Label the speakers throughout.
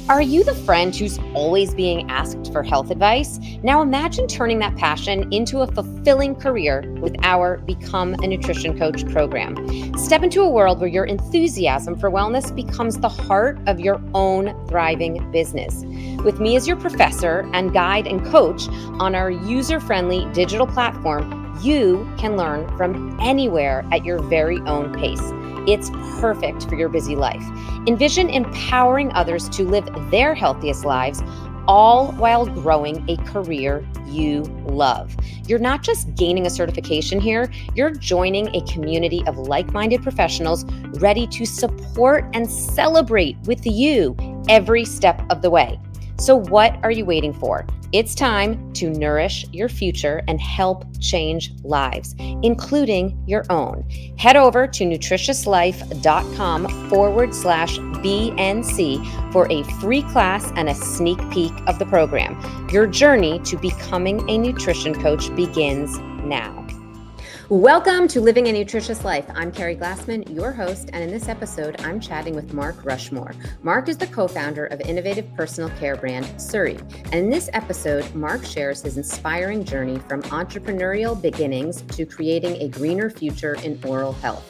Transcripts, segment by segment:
Speaker 1: Are you the friend who's always being asked for health advice? Now imagine turning that passion into a fulfilling career with our Become a Nutrition Coach program. Step into a world where your enthusiasm for wellness becomes the heart of your own thriving business. With me as your professor and guide and coach on our user-friendly digital platform, you can learn from anywhere at your very own pace. It's perfect for your busy life. Envision empowering others to live their healthiest lives, all while growing a career you love. You're not just gaining a certification here, you're joining a community of like-minded professionals ready to support and celebrate with you every step of the way. So what are you waiting for? It's time to nourish your future and help change lives, including your own. Head over to nutritiouslife.com/BNC for a free class and a sneak peek of the program. Your journey to becoming a nutrition coach begins now. Welcome to Living a Nutritious Life. I'm Keri Glassman, your host, and in this episode, I'm chatting with Mark Rushmore. Mark is the co-founder of innovative personal care brand SURI. And in this episode, Mark shares his inspiring journey from entrepreneurial beginnings to creating a greener future in oral health.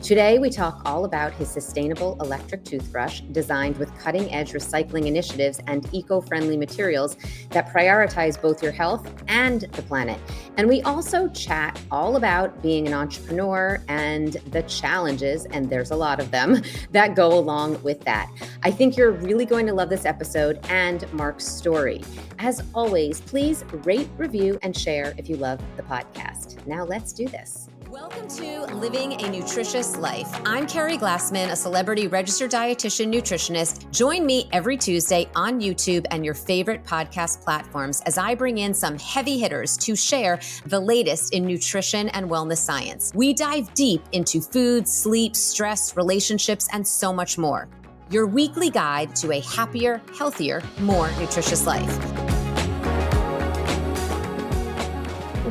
Speaker 1: Today, we talk all about his sustainable electric toothbrush designed with cutting-edge recycling initiatives and eco-friendly materials that prioritize both your health and the planet. And we also chat all about being an entrepreneur and the challenges, and there's a lot of them, that go along with that. I think you're really going to love this episode and Mark's story. As always, please rate, review, and share if you love the podcast. Now let's do this. Welcome to Living a Nutritious Life. I'm Keri Glassman, a celebrity registered dietitian nutritionist. Join me every Tuesday on YouTube and your favorite podcast platforms as I bring in some heavy hitters to share the latest in nutrition and wellness science. We dive deep into food, sleep, stress, relationships, and so much more. Your weekly guide to a happier, healthier, more nutritious life.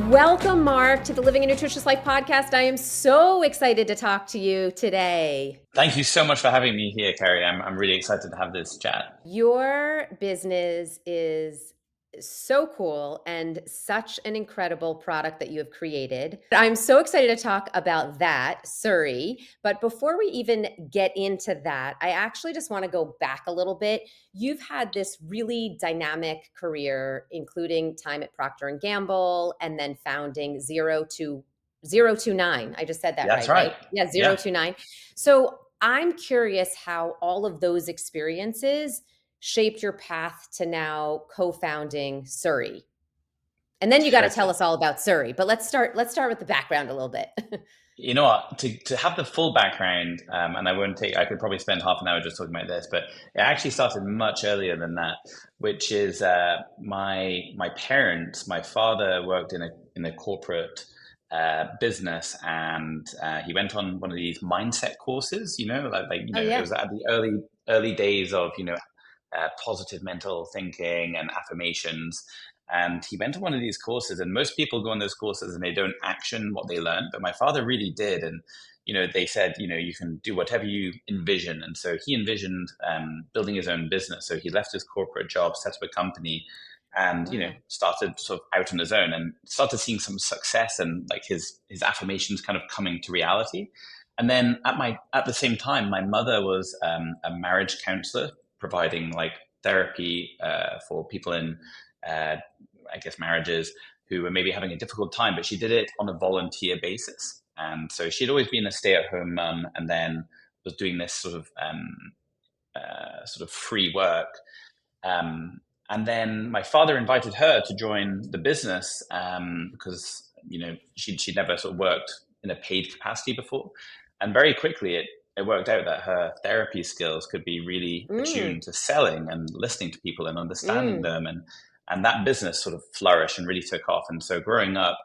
Speaker 1: Welcome, Mark, to the Living a Nutritious Life podcast. I am so excited to talk to you today.
Speaker 2: Thank you so much for having me here, Keri. I'm really excited to have this chat.
Speaker 1: Your business is so cool and such an incredible product that you have created. I'm so excited to talk about that, SURI. But before we even get into that, I actually just want to go back a little bit. You've had this really dynamic career, including time at Procter Gamble and then founding 029. I just said that
Speaker 2: That's
Speaker 1: right?
Speaker 2: right.
Speaker 1: Yeah, 029. So I'm curious how all of those experiences shaped your path to now co-founding SURI. And then you got to tell us all about SURI, but let's start with the background a little bit.
Speaker 2: You know what? To have the full background, and I could probably spend half an hour just talking about this, but it actually started much earlier than that, which is my parents. My father worked in a corporate business, and he went on one of these mindset courses. It was at the early days of positive mental thinking and affirmations. And he went to one of these courses, and most people go on those courses and they don't action what they learned. But my father really did. And, they said, you can do whatever you envision. And so he envisioned building his own business. So he left his corporate job, set up a company, and, started sort of out on his own and started seeing some success and like his affirmations kind of coming to reality. And then at the same time, my mother was a marriage counselor, providing like therapy for people in, marriages who were maybe having a difficult time, but she did it on a volunteer basis. And so she'd always been a stay-at-home mum, and then was doing this sort of free work. And then my father invited her to join the business because she'd never sort of worked in a paid capacity before. And very quickly, it worked out that her therapy skills could be really attuned to selling and listening to people and understanding them. And that business sort of flourished and really took off. And so growing up,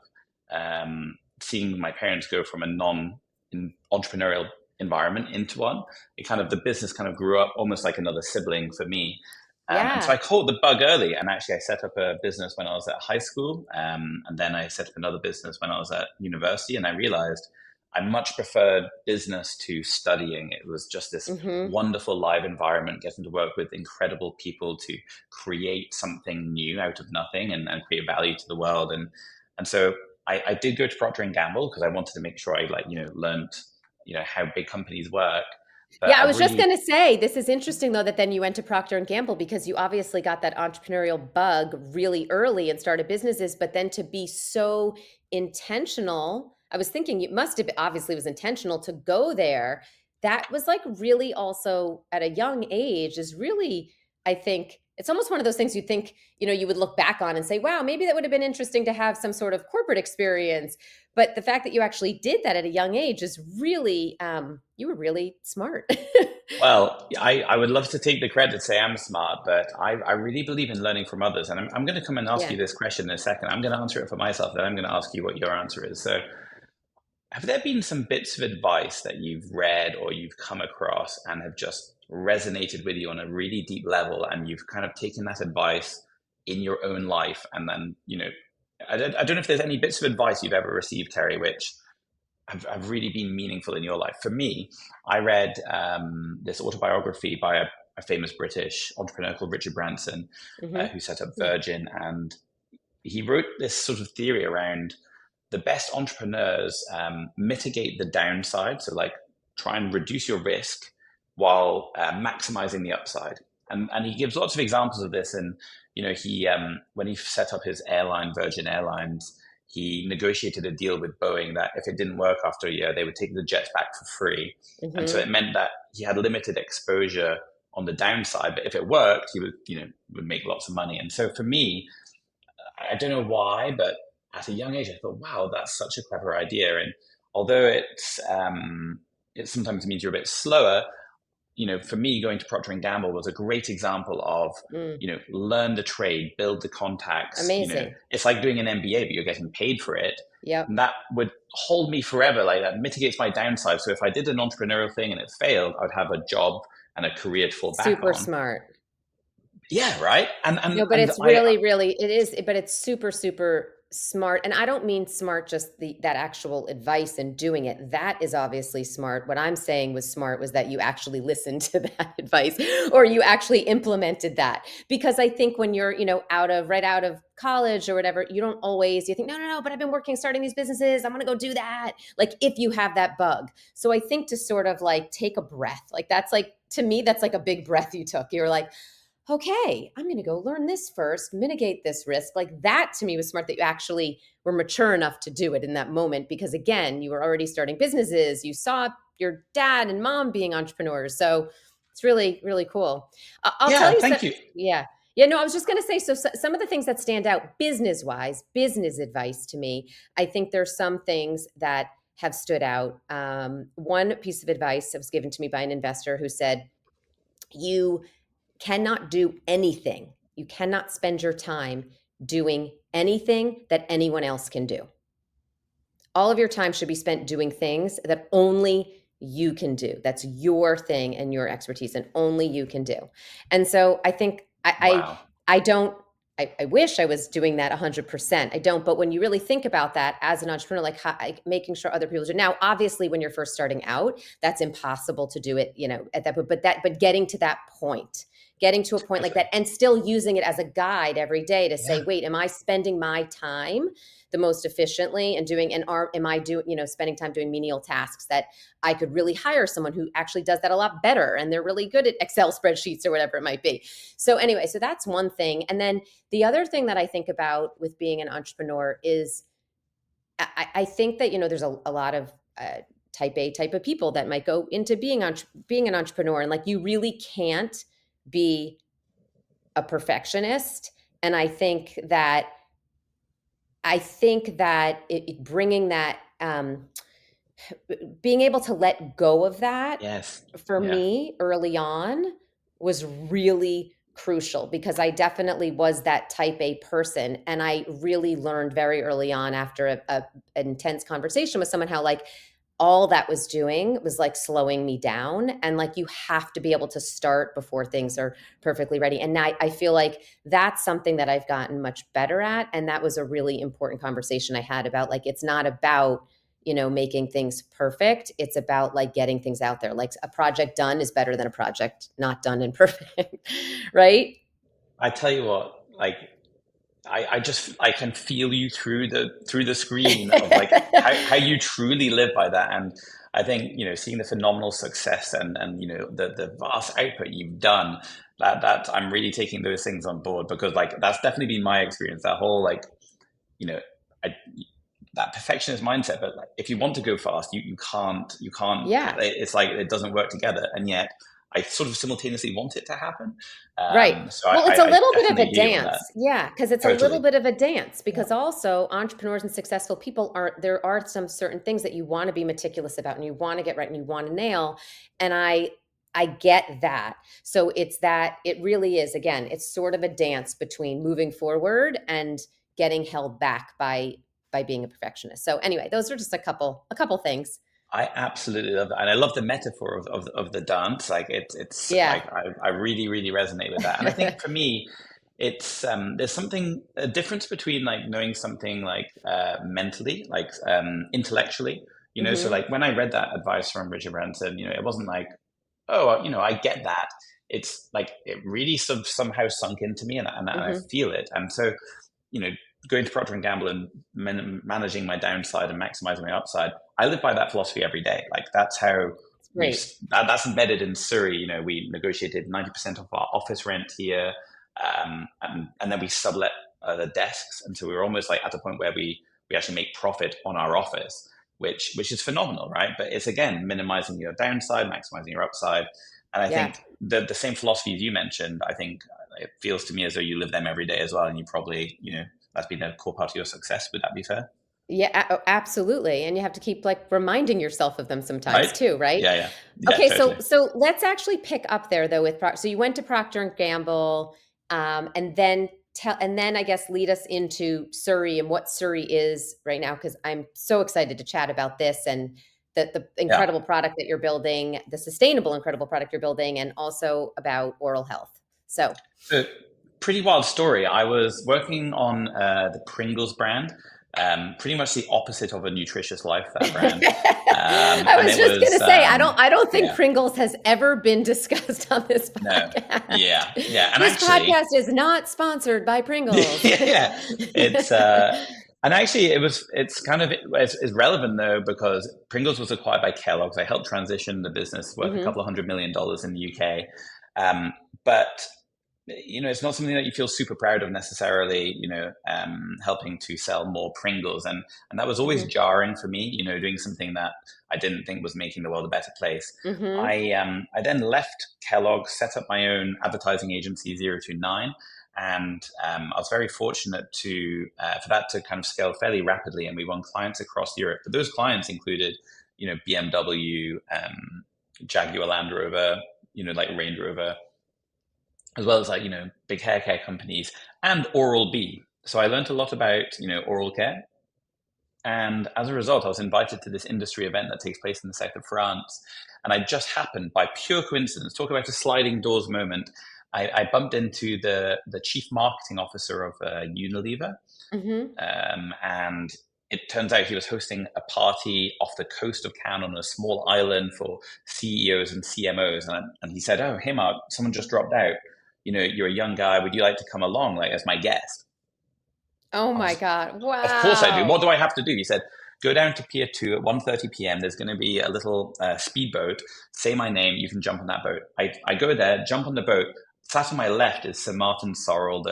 Speaker 2: seeing my parents go from a non-entrepreneurial environment into one, the business kind of grew up almost like another sibling for me. And so I caught the bug early, and actually I set up a business when I was at high school. And then I set up another business when I was at university, and I realized I much preferred business to studying. It was just this
Speaker 1: Mm-hmm.
Speaker 2: wonderful live environment, getting to work with incredible people to create something new out of nothing and create value to the world. And so I did go to Procter and Gamble because I wanted to make sure I learned how big companies work. But
Speaker 1: Yeah, I
Speaker 2: I've
Speaker 1: was just
Speaker 2: really
Speaker 1: going to say, this is interesting though that then you went to Procter and Gamble because you obviously got that entrepreneurial bug really early and started businesses, but then to be so intentional, I was thinking it must have obviously was intentional to go there. That was like really also at a young age is really, I think it's almost one of those things you think, you would look back on and say, wow, maybe that would have been interesting to have some sort of corporate experience. But the fact that you actually did that at a young age is really, you were really smart.
Speaker 2: Well, I would love to take the credit, say I'm smart, but I really believe in learning from others. And I'm going to come and ask
Speaker 1: Yeah.
Speaker 2: you this question in a second. I'm going to answer it for myself, then I'm going to ask you what your answer is. So, have there been some bits of advice that you've read or you've come across and have just resonated with you on a really deep level, and you've kind of taken that advice in your own life? And then, I don't know if there's any bits of advice you've ever received, Keri, which have really been meaningful in your life. For me, I read this autobiography by a famous British entrepreneur called Richard Branson,
Speaker 1: Mm-hmm.
Speaker 2: who set up
Speaker 1: Yeah.
Speaker 2: Virgin, and he wrote this sort of theory around the best entrepreneurs mitigate the downside, so like try and reduce your risk while maximizing the upside. And he gives lots of examples of this. And he when he set up his airline, Virgin Airlines, he negotiated a deal with Boeing that if it didn't work after a year, they would take the jets back for free. And so
Speaker 1: Mm-hmm.
Speaker 2: it meant that he had limited exposure on the downside, but if it worked, he would make lots of money. And so for me, I don't know why, but at a young age, I thought, wow, that's such a clever idea. And although it sometimes means you're a bit slower, for me, going to Procter and Gamble was a great example of,
Speaker 1: Mm.
Speaker 2: learn the trade, build the contacts.
Speaker 1: Amazing.
Speaker 2: It's like doing an MBA, but you're getting paid for it.
Speaker 1: Yep.
Speaker 2: And that would hold me forever. Like that mitigates my downside. So if I did an entrepreneurial thing and it failed, I'd have a job and a career to fall back
Speaker 1: Super
Speaker 2: on.
Speaker 1: smart.
Speaker 2: Yeah, right. And and
Speaker 1: No, but
Speaker 2: and
Speaker 1: it's
Speaker 2: I
Speaker 1: really, really, it is, but it's super, super smart. And I don't mean smart, just that actual advice and doing it. That is obviously smart. What I'm saying was smart was that you actually listened to that advice or you actually implemented that. Because I think when you're, right out of college or whatever, you don't always, you think, no, no, no, but I've been starting these businesses. I'm going to go do that. Like if you have that bug. So I think to sort of like take a breath, like that's like, to me, that's like a big breath you took. You're like, okay, I'm going to go learn this first, mitigate this risk. Like that to me was smart that you actually were mature enough to do it in that moment because again, you were already starting businesses. You saw your dad and mom being entrepreneurs. So it's really, really cool. I'll tell
Speaker 2: Yeah,
Speaker 1: you so,
Speaker 2: thank you.
Speaker 1: yeah. Yeah, no, I was just going to say, so some of the things that stand out business wise, business advice to me, I think there's some things that have stood out. One piece of advice that was given to me by an investor who said, you cannot do anything. You cannot spend your time doing anything that anyone else can do. All of your time should be spent doing things that only you can do. That's your thing and your expertise, and only you can do. And so I think
Speaker 2: Wow.
Speaker 1: I don't. I wish I was doing that 100%. I don't. But when you really think about that as an entrepreneur, like making sure other people do. Now, obviously, when you're first starting out, that's impossible to do it. At that point. But getting to that point, getting to a point like
Speaker 2: Perfect.
Speaker 1: that, and still using it as a guide every day to say,
Speaker 2: Yeah.
Speaker 1: wait, am I spending my time the most efficiently and am I doing, spending time doing menial tasks that I could really hire someone who actually does that a lot better and they're really good at Excel spreadsheets or whatever it might be. So anyway, so that's one thing. And then the other thing that I think about with being an entrepreneur is I think that, there's a lot of type A type of people that might go into being an entrepreneur and like you really can't be a perfectionist. And I think that bringing that, being able to let go of that
Speaker 2: Yes.
Speaker 1: for
Speaker 2: Yeah.
Speaker 1: me early on was really crucial because I definitely was that type A person. And I really learned very early on after an intense conversation with someone how like all that was doing was like slowing me down. And like you have to be able to start before things are perfectly ready. And now I feel like that's something that I've gotten much better at. And that was a really important conversation I had about like, it's not about making things perfect. It's about like getting things out there. Like a project done is better than a project not done and perfect, right?
Speaker 2: I tell you what, like I can feel you through the screen of like how you truly live by that. And I think, seeing the phenomenal success and the vast output you've done, that I'm really taking those things on board, because like that's definitely been my experience. That whole like, you know, I, that perfectionist mindset. But like, if you want to go fast, you can't.
Speaker 1: Yeah.
Speaker 2: It's like it doesn't work together. And yet I sort of simultaneously want it to happen.
Speaker 1: Right.
Speaker 2: So
Speaker 1: Well, it's a
Speaker 2: I
Speaker 1: little bit of
Speaker 2: definitely
Speaker 1: a
Speaker 2: hear you on that.
Speaker 1: dance. Yeah, because it's a little
Speaker 2: Totally.
Speaker 1: bit of a dance,
Speaker 2: Yeah.
Speaker 1: because also entrepreneurs and successful people there are some certain things that you want to be meticulous about and you want to get right and you want to nail. And I get that. So it really is, again, it's sort of a dance between moving forward and getting held back by being a perfectionist. So anyway, those are just a couple things.
Speaker 2: I absolutely love that, and I love the metaphor of the dance. Like it's
Speaker 1: Yeah.
Speaker 2: like I really really resonate with that. And I think for me, it's there's something a difference between like knowing something like mentally, like intellectually. So
Speaker 1: Hmm.
Speaker 2: like when I read that advice from Richard Branson, it wasn't like, oh, I get that. It's like it really somehow sunk into me, and I
Speaker 1: Hmm.
Speaker 2: feel it. And so, you know, going to Procter and Gamble and managing my downside and maximizing my upside, I live by that philosophy every day. Like that's how
Speaker 1: It's great.
Speaker 2: that's embedded in SURI. We negotiated 90% of our office rent here, and then we sublet the desks, and so we were almost like at a point where we actually make profit on our office, which is phenomenal, right? But it's again minimizing your downside, maximizing your upside. And I
Speaker 1: Yeah.
Speaker 2: think the same philosophies you mentioned, I think it feels to me as though you live them every day as well, and you probably that's been a core part of your success. Would that be fair?
Speaker 1: Yeah, absolutely. And you have to keep like reminding yourself of them sometimes
Speaker 2: Right?
Speaker 1: too, right?
Speaker 2: Yeah, yeah,
Speaker 1: Okay, so
Speaker 2: totally.
Speaker 1: so let's actually pick up there though with so you went to Procter and Gamble, and then I guess lead us into SURI and what SURI is right now, because I'm so excited to chat about this and the
Speaker 2: Yeah.
Speaker 1: incredible product that you're building, the sustainable incredible product you're building, and also about oral health. So
Speaker 2: So, pretty wild story. I was working on the Pringles brand, pretty much the opposite of a Nutritious Life, that brand.
Speaker 1: I
Speaker 2: And
Speaker 1: was
Speaker 2: it
Speaker 1: just
Speaker 2: was,
Speaker 1: gonna say, I don't think
Speaker 2: yeah,
Speaker 1: Pringles has ever been discussed on this
Speaker 2: no,
Speaker 1: podcast.
Speaker 2: yeah, yeah. And
Speaker 1: This
Speaker 2: actually,
Speaker 1: podcast is not sponsored by Pringles.
Speaker 2: yeah, it's, and actually, it's kind of, it's relevant though, because Pringles was acquired by Kellogg's. I helped transition the business worth a
Speaker 1: Hmm.
Speaker 2: couple of $100 million in the UK. But it's not something that you feel super proud of necessarily, helping to sell more Pringles. And that was always
Speaker 1: Hmm.
Speaker 2: jarring for me, doing something that I didn't think was making the world a better place.
Speaker 1: Hmm.
Speaker 2: I then left Kellogg, set up my own advertising agency, 029. And I was very fortunate for that to kind of scale fairly rapidly. And we won clients across Europe. But those clients included, BMW, Jaguar Land Rover, like Range Rover, as well as like big hair care companies and Oral B. So I learned a lot about oral care, and as a result, I was invited to this industry event that takes place in the south of France. And I just happened, by pure coincidence, talk about a sliding doors moment. I bumped into the chief marketing officer of Unilever,
Speaker 1: Hmm.
Speaker 2: and it turns out he was hosting a party off the coast of Cannes on a small island for CEOs and CMOs. And he said, "Oh, hey, Mark, someone just dropped out. You're a young guy. Would you like to come along, like as my guest?"
Speaker 1: Oh
Speaker 2: I
Speaker 1: my
Speaker 2: was,
Speaker 1: God.
Speaker 2: "Of course I do. What
Speaker 1: Wow.
Speaker 2: do I have to do?" He said, "Go down to Pier 2 at 1:30 p.m. There's going to be a little speedboat. Say my name. You can jump on that boat." I go there, jump on the boat. Sat on my left is Sir Martin Sorrell,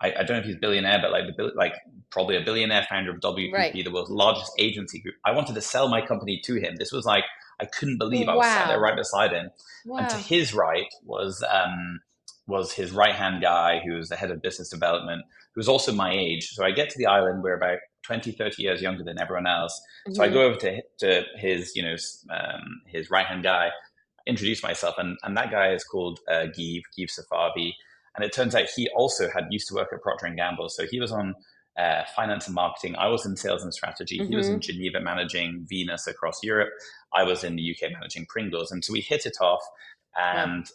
Speaker 2: I don't know if he's a billionaire, but like probably a billionaire founder of
Speaker 1: Right.
Speaker 2: WPP, the world's largest agency group. I wanted to sell my company to him. This was like, I couldn't believe I was sat there
Speaker 1: Wow.
Speaker 2: right beside him. And to
Speaker 1: Wow.
Speaker 2: his right was his right hand guy, who was the head of business development, who was also my age. So I get to the island, we're about 20, 30 years younger than everyone else. So I go
Speaker 1: Hmm.
Speaker 2: over to his, his right hand guy, introduce myself, and that guy is called Give Safavi, and it turns out he also had used to work at Procter and Gamble, so he was on finance and marketing. I was in sales and strategy. He was in
Speaker 1: Hmm.
Speaker 2: Geneva managing Venus across Europe. I was in the UK managing Pringles, and so we hit it off.
Speaker 1: Wow.
Speaker 2: And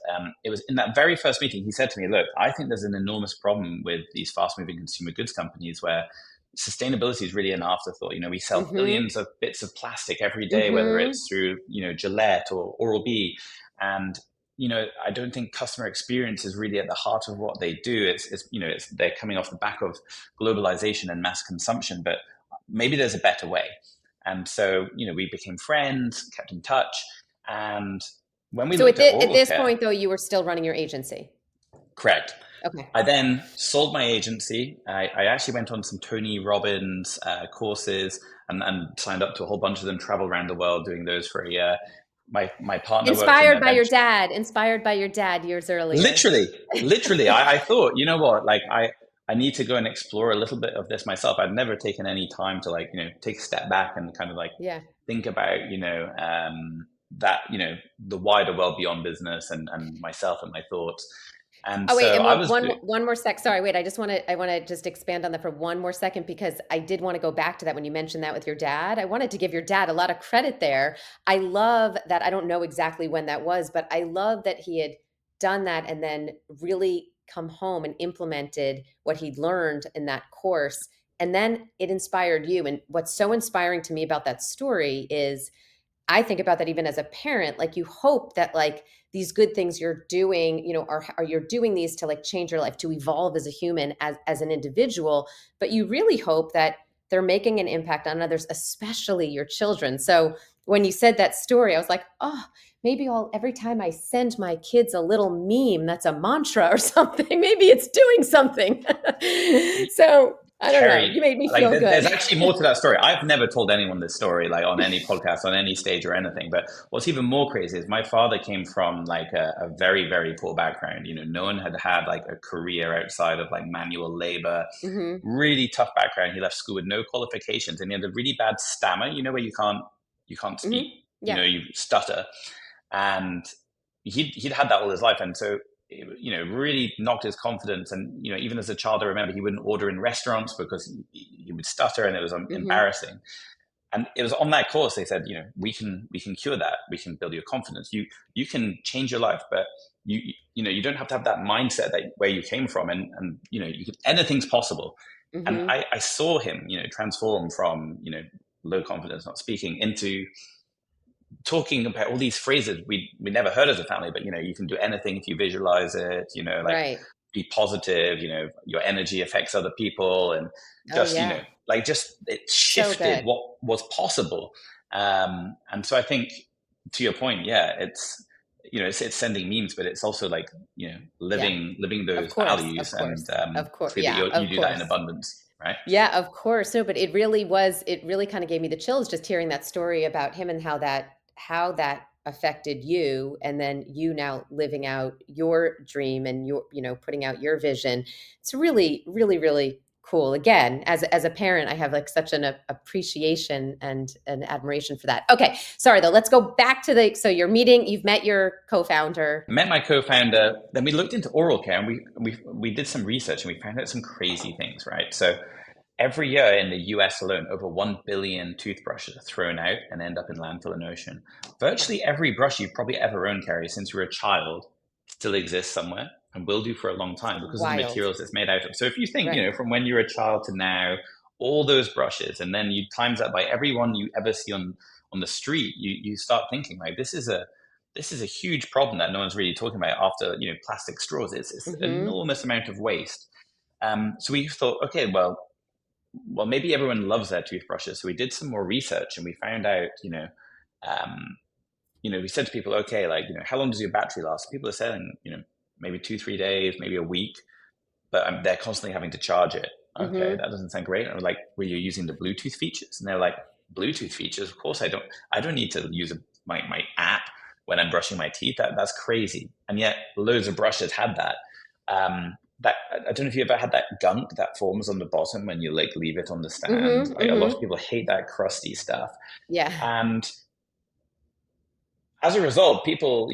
Speaker 2: it was in that very first meeting he said to me, "Look, I think there's an enormous problem with these fast-moving consumer goods companies where." sustainability is really an afterthought. We sell
Speaker 1: Mm-hmm.
Speaker 2: billions of bits of plastic every day, whether
Speaker 1: Mm-hmm.
Speaker 2: it's through, Gillette or Oral-B. And, I don't think customer experience is really at the heart of what they do. They're coming off the back of globalization and mass consumption, but maybe there's a better way. And so, we became friends, kept in touch. And when we
Speaker 1: So
Speaker 2: looked at
Speaker 1: at
Speaker 2: oral
Speaker 1: this
Speaker 2: care,
Speaker 1: point, though, you were still running your agency.
Speaker 2: correct.
Speaker 1: Okay.
Speaker 2: I then sold my agency. I actually went on some Tony Robbins courses and signed up to a whole bunch of them, travel around the world doing those for a year. My partner worked in
Speaker 1: Inspired
Speaker 2: a
Speaker 1: by your
Speaker 2: venture.
Speaker 1: dad. Inspired by your dad years earlier.
Speaker 2: Literally, I thought, you know what, like I need to go and explore a little bit of this myself. I'd never taken any time to take a step back and kind of like
Speaker 1: Yeah.
Speaker 2: think about, that, the wider world beyond business and myself and my thoughts. And
Speaker 1: Oh wait,
Speaker 2: so
Speaker 1: and
Speaker 2: I was doing,
Speaker 1: one more sec. Sorry, wait. I want to just expand on that for one more second because I did want to go back to that when you mentioned that with your dad. I wanted to give your dad a lot of credit there. I love that. I don't know exactly when that was, but I love that he had done that and then really come home and implemented what he'd learned in that course. And then it inspired you. And what's so inspiring to me about that story is I think about that even as a parent, like you hope that like these good things you're doing, are you're doing these to like change your life, to evolve as a human, as an individual, but you really hope that they're making an impact on others, especially your children. So when you said that story, I was like, oh, maybe every time I send my kids a little meme that's a mantra or something, maybe it's doing something. So I don't know.
Speaker 2: Keri,
Speaker 1: You made me
Speaker 2: like
Speaker 1: feel
Speaker 2: there's
Speaker 1: good.
Speaker 2: actually more to that story. I've never told anyone this story, like on any podcast, on any stage or anything. But what's even more crazy is my father came from like a very, very poor background. No one had like a career outside of like manual labor,
Speaker 1: Hmm.
Speaker 2: really tough background. He left school with no qualifications and he had a really bad stammer, where you can't speak,
Speaker 1: Hmm. Yeah.
Speaker 2: you stutter. And he'd had that all his life. And so really knocked his confidence. And, even as a child, I remember he wouldn't order in restaurants because he would stutter and it was
Speaker 1: Hmm.
Speaker 2: embarrassing. And it was on that course, they said, we can cure that. We can build your confidence. You can change your life, but you don't have to have that mindset that where you came from. And anything's possible. And
Speaker 1: Hmm.
Speaker 2: I saw him, transform from, low confidence, not speaking, into talking about all these phrases we never heard as a family, but you can do anything if you visualize it, like
Speaker 1: Right.
Speaker 2: be positive, your energy affects other people, and
Speaker 1: Oh
Speaker 2: just
Speaker 1: yeah.
Speaker 2: like just it
Speaker 1: So
Speaker 2: shifted
Speaker 1: good.
Speaker 2: what was possible. And so I think, to your point, yeah, it's sending memes, but it's also like
Speaker 1: Yeah.
Speaker 2: living
Speaker 1: Of
Speaker 2: those
Speaker 1: course. Of
Speaker 2: values, and
Speaker 1: course. Of course.
Speaker 2: hopefully that
Speaker 1: Yeah.
Speaker 2: you
Speaker 1: Of
Speaker 2: do that in
Speaker 1: course.
Speaker 2: abundance, right?
Speaker 1: Yeah, of course. No, but it really kind of gave me the chills just hearing that story about him and how that affected you and then you now living out your dream and your, putting out your vision. It's really, really, really cool. Again, as a parent, I have like such an appreciation and an admiration for that. Okay, sorry though. Let's go back to so you've met your co-founder.
Speaker 2: Met my co-founder. Then we looked into oral care, and we did some research, and we found out some crazy things. Right, so every year in the US alone, over 1 billion toothbrushes are thrown out and end up in landfill and ocean. Virtually every brush you've probably ever owned, Keri, since you were a child, still exists somewhere and will do for a long time because of the
Speaker 1: Wild.
Speaker 2: materials it's made out of. So if you think,
Speaker 1: Right.
Speaker 2: from when you were a child to now, all those brushes, and then you times that by everyone you ever see on the street, you start thinking like this is a huge problem that no one's really talking about after plastic straws. It's an
Speaker 1: Mm-hmm.
Speaker 2: enormous amount of waste. So we thought, okay, well, maybe everyone loves their toothbrushes. So we did some more research and we found out, um, we said to people, okay, like, how long does your battery last? People are saying, maybe 2, 3 days, maybe a week, but they're constantly having to charge it. Okay,
Speaker 1: Mm-hmm.
Speaker 2: that doesn't sound great. And we're like, well, you're using the Bluetooth features? And they're like, Bluetooth features? Of course I don't need to use my app when I'm brushing my teeth. That's crazy. And yet loads of brushes had that. That I don't know if you ever had that gunk that forms on the bottom when you like leave it on the stand.
Speaker 1: Mm-hmm.
Speaker 2: Like a lot of
Speaker 1: Mm-hmm.
Speaker 2: people hate that crusty stuff.
Speaker 1: Yeah.
Speaker 2: And as a result, people,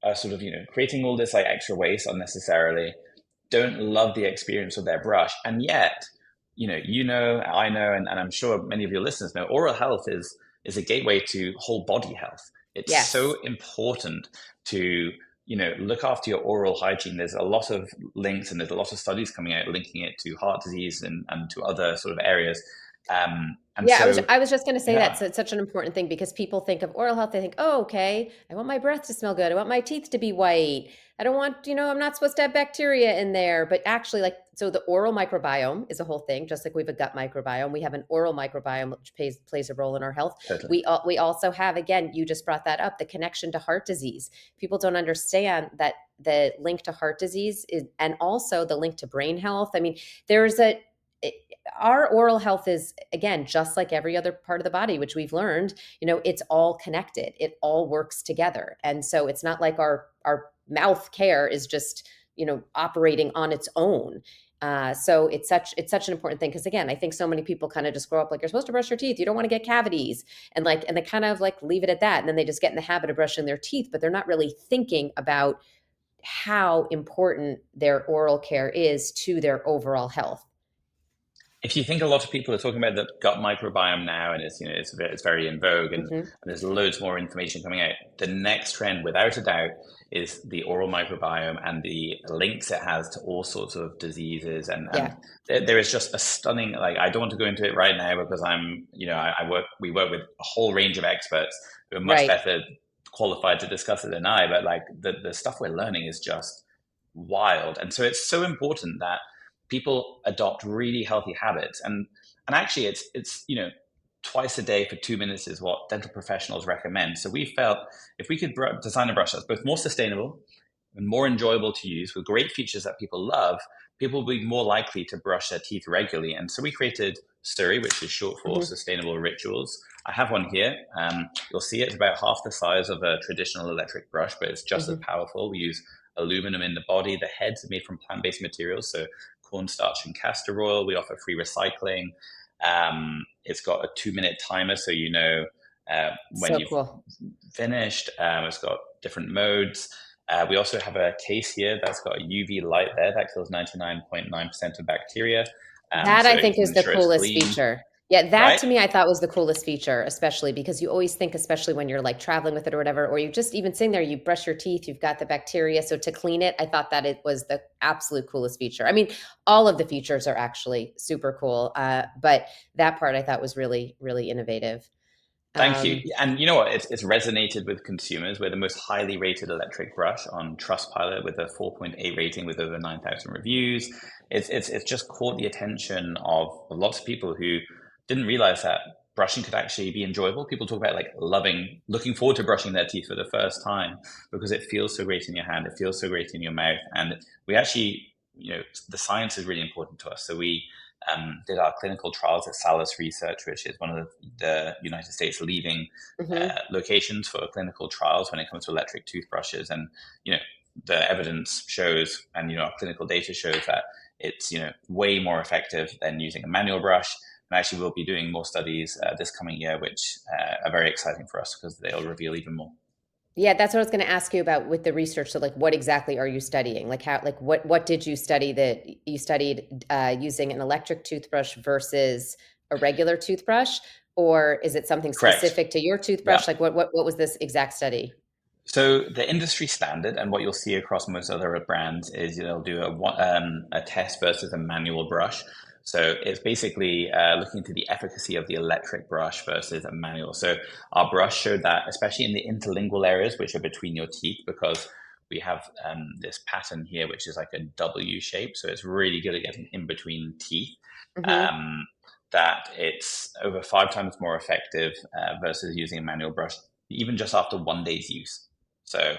Speaker 2: are sort of, creating all this like extra waste unnecessarily, don't love the experience of their brush. And yet, I know, and I'm sure many of your listeners know, oral health is a gateway to whole body health. It's
Speaker 1: Yes.
Speaker 2: so important to, look after your oral hygiene. There's a lot of links and there's a lot of studies coming out linking it to heart disease and to other sort of areas. And
Speaker 1: Yeah,
Speaker 2: so,
Speaker 1: I was just going to say that.
Speaker 2: yeah,
Speaker 1: So it's such an important thing because people think of oral health. They think, oh, okay, I want my breath to smell good. I want my teeth to be white. I don't want, I'm not supposed to have bacteria in there. But actually, like, so the oral microbiome is a whole thing, just like we have a gut microbiome. We have an oral microbiome, which plays a role in our health.
Speaker 2: totally.
Speaker 1: We also have, again, you just brought that up, the connection to heart disease. People don't understand that the link to heart disease is, and also the link to brain health. I mean, there's a, it, our oral health is, again, just like every other part of the body, which we've learned, it's all connected. It all works together. And so it's not like our mouth care is just, operating on its own. So it's such an important thing. Cause again, I think so many people kind of just grow up like, you're supposed to brush your teeth. You don't want to get cavities, and they kind of like leave it at that. And then they just get in the habit of brushing their teeth, but they're not really thinking about how important their oral care is to their overall health.
Speaker 2: If you think a lot of people are talking about the gut microbiome now, and it's very in vogue, and there's loads more information coming out. The next trend, without a doubt, is the oral microbiome and the links it has to all sorts of diseases. And
Speaker 1: Yeah.
Speaker 2: there is just a stunning, like, I don't want to go into it right now because we work with a whole range of experts who are much
Speaker 1: Right.
Speaker 2: better qualified to discuss it than I. But like the stuff we're learning is just wild, and so it's so important that people adopt really healthy habits. And actually, it's twice a day for 2 minutes is what dental professionals recommend. So we felt if we could design a brush that's both more sustainable and more enjoyable to use with great features that people love, people will be more likely to brush their teeth regularly. And so we created SURI, which is short for Sustainable Rituals. I have one here. You'll see it's about half the size of a traditional electric brush, but it's just as powerful. We use aluminum in the body. The heads are made from plant-based materials, so cornstarch and castor oil. We offer free recycling. It's got a 2-minute timer, so when
Speaker 1: So
Speaker 2: you've
Speaker 1: cool.
Speaker 2: finished. It's got different modes. We also have a case here that's got a UV light there that kills 99.9% of bacteria.
Speaker 1: That
Speaker 2: So
Speaker 1: I
Speaker 2: you
Speaker 1: think
Speaker 2: can
Speaker 1: is the
Speaker 2: ensure it's
Speaker 1: coolest
Speaker 2: clean,
Speaker 1: feature. Yeah, that
Speaker 2: right?
Speaker 1: to me I thought was the coolest feature, especially because you always think, especially when you're like traveling with it or whatever, or you just even sitting there, you brush your teeth, you've got the bacteria. So to clean it, I thought that it was the absolute coolest feature. I mean, all of the features are actually super cool, but that part I thought was really, really innovative.
Speaker 2: Thank you.
Speaker 1: Um,
Speaker 2: And you know what? It's resonated with consumers. We're the most highly rated electric brush on Trustpilot with a 4.8 rating with over 9,000 reviews. It's just caught the attention of lots of people who didn't realize that brushing could actually be enjoyable. People talk about like looking forward to brushing their teeth for the first time because it feels so great in your hand. It feels so great in your mouth. And we actually, the science is really important to us. So we did our clinical trials at Salus Research, which is one of the United States leading
Speaker 1: mhm.
Speaker 2: locations for clinical trials when it comes to electric toothbrushes. And the evidence shows, and our clinical data shows that it's way more effective than using a manual brush. And actually, we'll be doing more studies this coming year, which are very exciting for us because they'll reveal even more.
Speaker 1: Yeah, that's what I was going to ask you about with the research. So, like, what exactly are you studying? Like, what did you study that you studied using an electric toothbrush versus a regular toothbrush, or is it something
Speaker 2: Correct.
Speaker 1: specific to your
Speaker 2: Yeah.
Speaker 1: toothbrush? Like, what was this exact study?
Speaker 2: So the industry standard, and what you'll see across most other brands, is they'll do a test versus a manual brush. So it's basically looking to the efficacy of the electric brush versus a manual. So our brush showed that, especially in the interlingual areas, which are between your teeth, because we have this pattern here, which is like a W shape. So it's really good at getting in between teeth.
Speaker 1: Hmm.
Speaker 2: Um, that it's over 5 times more effective versus using a manual brush, even just after one day's use. So,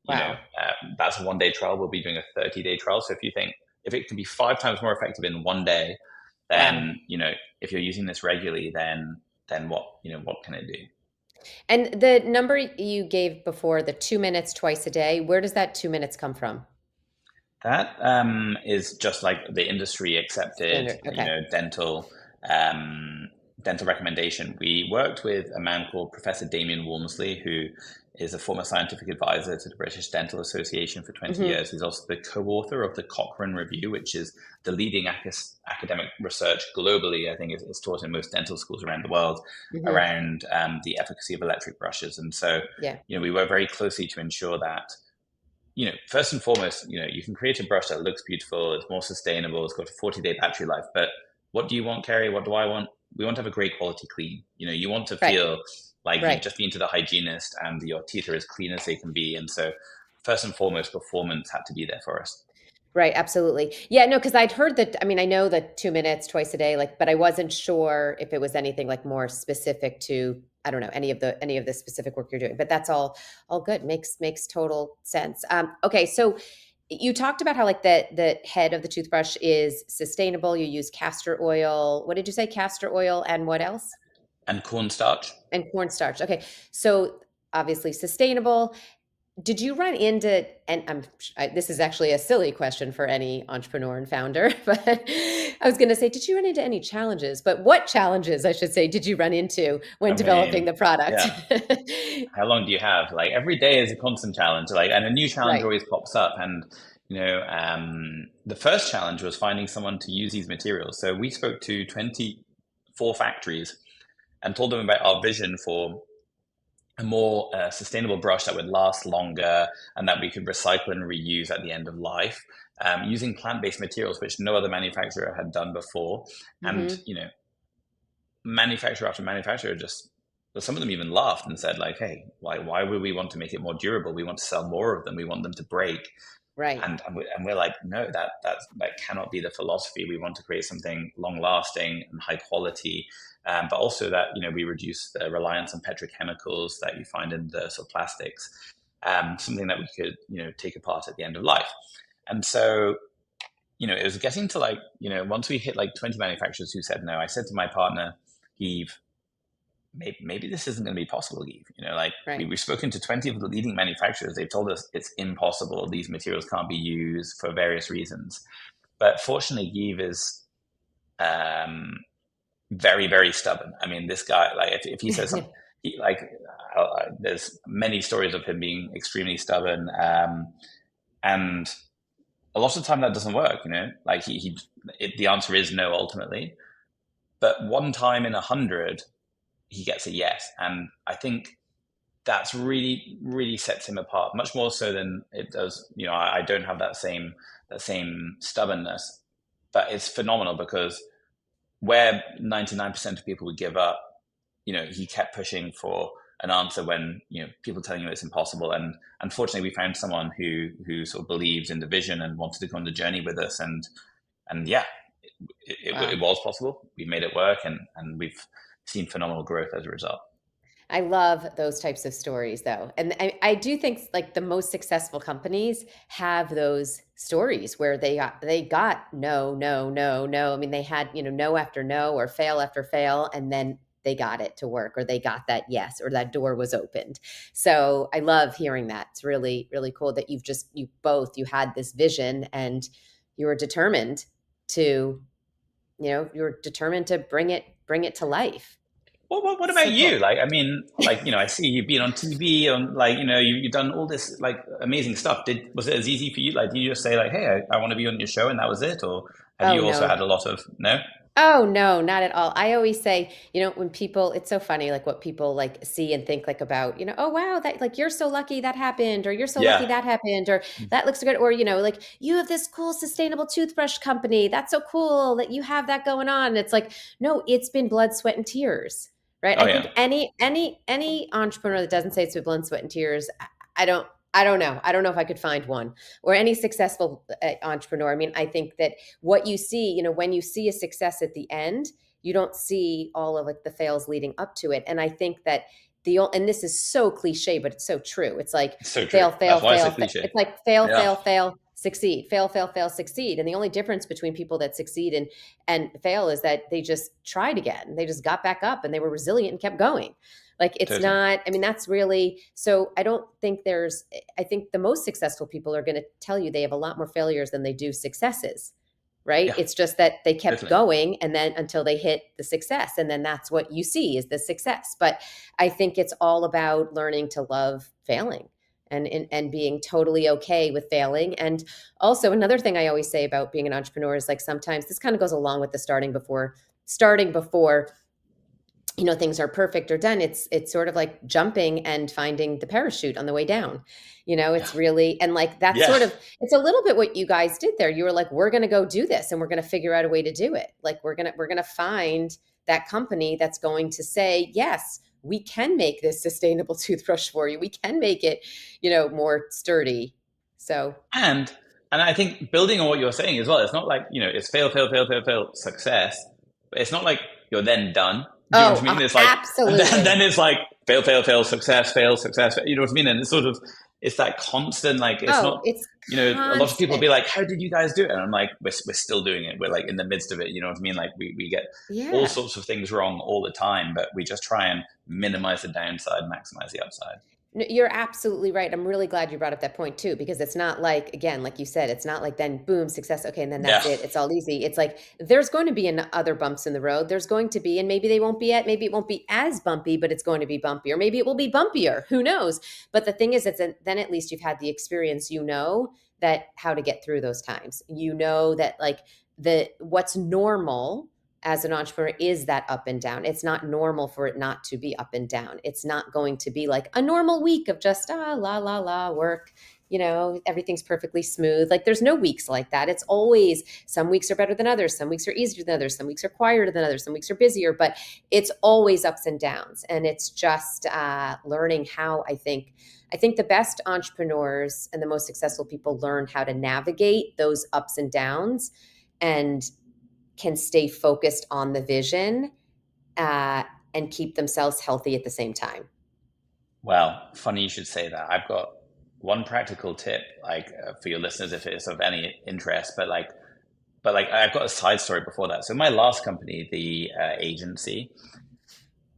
Speaker 1: Wow.
Speaker 2: that's a 1 day trial. We'll be doing a 30-day trial. So if you think if it can be 5 times more effective in one day,
Speaker 1: Wow.
Speaker 2: then if you're using this regularly, then what can it do?
Speaker 1: And the number you gave before, the 2 minutes twice a day, where does that 2 minutes come from?
Speaker 2: That is just like the industry accepted,
Speaker 1: Standard. Okay.
Speaker 2: um, dental recommendation. We worked with a man called Professor Damien Walmsley, who is a former scientific advisor to the British Dental Association for 20
Speaker 1: Hmm.
Speaker 2: years. He's also the co-author of the Cochrane Review, which is the leading academic research globally. I think it's taught in most dental schools around the world
Speaker 1: Hmm.
Speaker 2: around the efficacy of electric brushes. And so,
Speaker 1: Yeah.
Speaker 2: we work very closely to ensure that first and foremost, you can create a brush that looks beautiful, it's more sustainable, it's got a 40-day battery life. But what do you want, Keri? What do I want? We want to have a great quality clean. You want to
Speaker 1: Right.
Speaker 2: feel like you've
Speaker 1: Right.
Speaker 2: just been to the hygienist and your teeth are as clean as they can be. And so, first and foremost, performance had to be there for us.
Speaker 1: Right, absolutely. Yeah, no, because I'd heard that. I mean, I know that 2 minutes twice a day, like, but I wasn't sure if it was anything like more specific to, I don't know, any of the specific work you're doing. But that's all good. Makes total sense. Okay, so you talked about how like the head of the toothbrush is sustainable. You use castor oil. What did you say? Castor oil and what else?
Speaker 2: And cornstarch.
Speaker 1: And cornstarch. Okay, so obviously sustainable. Did you run into, and this is actually a silly question for any entrepreneur and founder, but I was going to say, did you run into any challenges? But what challenges, I should say, did you run into when
Speaker 2: I
Speaker 1: developing
Speaker 2: mean,
Speaker 1: the product?
Speaker 2: yeah. How long do you have? Like every day is a constant challenge, like, and a new challenge
Speaker 1: Right.
Speaker 2: always pops up. And the first challenge was finding someone to use these materials. So we spoke to 24 factories and told them about our vision for a more sustainable brush that would last longer and that we could recycle and reuse at the end of life, using plant-based materials, which no other manufacturer had done before. And
Speaker 1: Hmm.
Speaker 2: manufacturer after manufacturer just, well, some of them even laughed and said like, hey, why would we want to make it more durable? We want to sell more of them, we want them to break.
Speaker 1: Right.
Speaker 2: And we're like, no, that cannot be the philosophy. We want to create something long lasting and high quality, but also that we reduce the reliance on petrochemicals that you find in the sort of plastics, something that we could take apart at the end of life. And so it was getting to like once we hit like 20 manufacturers who said no, I said to my partner, Eve, maybe this isn't going to be possible, Eve. Like
Speaker 1: Right.
Speaker 2: we've spoken to 20 of the leading manufacturers. They've told us it's impossible. These materials can't be used for various reasons. But fortunately, Eve is very, very stubborn. I mean, this guy, like, if he says something, there's many stories of him being extremely stubborn. And a lot of the time that doesn't work, like the answer is no ultimately. But one time in 100, he gets a yes. And I think that's really, really sets him apart, much more so than it does. I don't have that same stubbornness, but it's phenomenal because where 99% of people would give up, he kept pushing for an answer when, people telling you it's impossible. And unfortunately, we found someone who sort of believed in the vision and wanted to go on the journey with us. And yeah,
Speaker 1: Wow.
Speaker 2: it was possible. We made it work, and we've seen phenomenal growth as a result.
Speaker 1: I love those types of stories though. And I do think like the most successful companies have those stories where they got no, no, no, no. I mean, they had, no after no or fail after fail, and then they got it to work, or they got that yes, or that door was opened. So I love hearing that. It's really, really cool that you had this vision and you were determined to, bring it to life.
Speaker 2: What about
Speaker 1: So
Speaker 2: you?
Speaker 1: cool.
Speaker 2: Like, I mean, like, I see you've been on TV on, like, you've done all this like amazing stuff. Was it as easy for you? Like, did you just say like, hey, I want to be on your show and that was it? Or have
Speaker 1: Oh
Speaker 2: you also
Speaker 1: no.
Speaker 2: had a lot of, no?
Speaker 1: Oh no, not at all. I always say, when people, it's so funny, like what people like see and think like about, oh wow, that like you're so lucky that happened, or you're so lucky
Speaker 2: Yeah,
Speaker 1: that happened, or that looks good, or like you have this cool sustainable toothbrush company. That's so cool that you have that going on. And it's like, no, it's been blood, sweat, and tears. Right.
Speaker 2: oh
Speaker 1: I think
Speaker 2: yeah,
Speaker 1: any entrepreneur that doesn't say it's been blood, sweat, and tears, I don't I don't know. I don't know if I could find one, or any successful entrepreneur. I mean, I think that what you see, when you see a success at the end, you don't see all of like the fails leading up to it. And I think that and this is so cliche, but it's so true. It's like
Speaker 2: it's so true.
Speaker 1: fail, fail,
Speaker 2: That's why it's a
Speaker 1: fail.
Speaker 2: cliche.
Speaker 1: It's like fail,
Speaker 2: Yeah,
Speaker 1: fail, fail, succeed, fail, fail, fail, succeed. And the only difference between people that succeed and fail is that they just tried again. They just got back up and they were resilient and kept going. Like it's
Speaker 2: totally.
Speaker 1: not, I mean, that's really, so I don't think I think the most successful people are going to tell you they have a lot more failures than they do successes, right?
Speaker 2: Yeah,
Speaker 1: It's just that they kept
Speaker 2: totally.
Speaker 1: going, and then until they hit the success. And then that's what you see is the success. But I think it's all about learning to love failing and being totally okay with failing. And also another thing I always say about being an entrepreneur is like sometimes this kind of goes along with the starting before things are perfect or done. It's sort of like jumping and finding the parachute on the way down.
Speaker 2: Yeah.
Speaker 1: It's really, and like that's
Speaker 2: Yeah.
Speaker 1: sort of, it's a little bit what you guys did there. You were like, we're going to go do this and we're going to figure out a way to do it. Like we're going to find that company that's going to say, yes, we can make this sustainable toothbrush for you. We can make it, more sturdy. So,
Speaker 2: And and I think building on what you're saying as well, it's not like, it's fail, fail, fail, fail, fail, success. But it's not like you're then done. Do you know what I
Speaker 1: oh,
Speaker 2: mean? It's like, and then
Speaker 1: absolutely.
Speaker 2: it's like fail, fail, fail, success, fail, success. You know what I mean? And it's sort of, it's that constant, like, it's
Speaker 1: Oh,
Speaker 2: not,
Speaker 1: it's
Speaker 2: a lot of people be
Speaker 1: constant.
Speaker 2: like, how did you guys do it? And I'm like, we're still doing it. We're like in the midst of it. You know what I mean? Like we get all
Speaker 1: Yeah.
Speaker 2: sorts of things wrong all the time, but we just try and minimize the downside, maximize the upside.
Speaker 1: No, you're absolutely right. I'm really glad you brought up that point too, because it's not like, again, like you said, it's not like then boom, success. Okay. And then
Speaker 2: Yeah.
Speaker 1: that's it. It's all easy. It's like there's going to be other bumps in the road. There's going to be, and maybe they won't be maybe it won't be as bumpy, but it's going to be bumpy, or maybe it will be bumpier. Who knows? But the thing is, then at least you've had the experience, that how to get through those times. That like what's normal as an entrepreneur is that up and down. It's not normal for it not to be up and down. It's not going to be like a normal week of just la la la work. Everything's perfectly smooth. Like there's no weeks like that. It's always some weeks are better than others. Some weeks are easier than others. Some weeks are quieter than others. Some weeks are busier, but it's always ups and downs. And it's just learning how I think the best entrepreneurs and the most successful people learn how to navigate those ups and downs and can stay focused on the vision uh, and keep themselves healthy at the same time.
Speaker 2: Well, funny you should say that. I've got one practical tip, like for your listeners, if it's of any interest. But I've got a side story before that. So my last company, the agency,